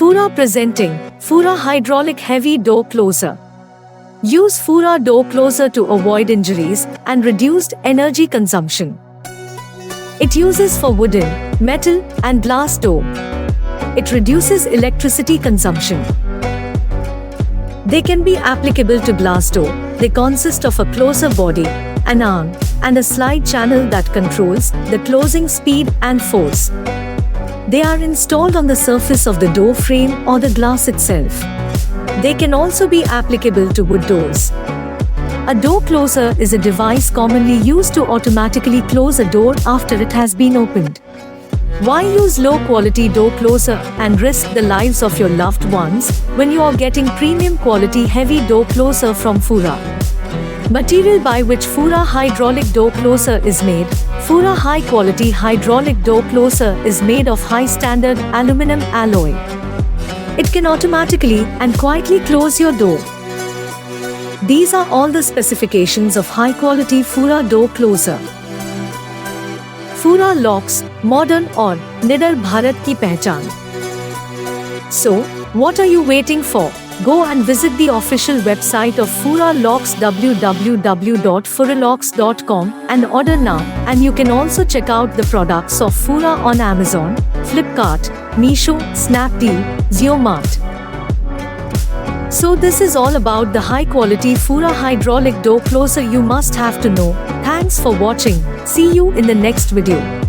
Foora presenting Foora Hydraulic Heavy Door Closer. Use Foora Door Closer to avoid injuries and reduced energy consumption. It uses for wooden, metal, and glass door. It reduces electricity consumption. They can be applicable to glass door. They consist of a closer body, an arm, and a slide channel that controls the closing speed and force. They are installed on the surface of the door frame or the glass itself. They can also be applicable to wood doors. A door closer is a device commonly used to automatically close a door after it has been opened. Why use low-quality door closer and risk the lives of your loved ones when you are getting premium quality heavy door closer from Foora? Material by which Foora Hydraulic Door Closer is made. Foora High Quality Hydraulic Door Closer is made of high standard aluminum alloy. It can automatically and quietly close your door. These are all the specifications of high quality Foora Door Closer. Foora Locks, modern और निडर भारत की पहचान. So, what are you waiting for? Go and visit the official website of Foora Locks www.fooralocks.com and order now. And you can also check out the products of Foora on Amazon, Flipkart, Meesho, Snapdeal, JioMart. So this is all about the high quality Foora hydraulic door closer you must have to know. Thanks for watching. See you in the next video.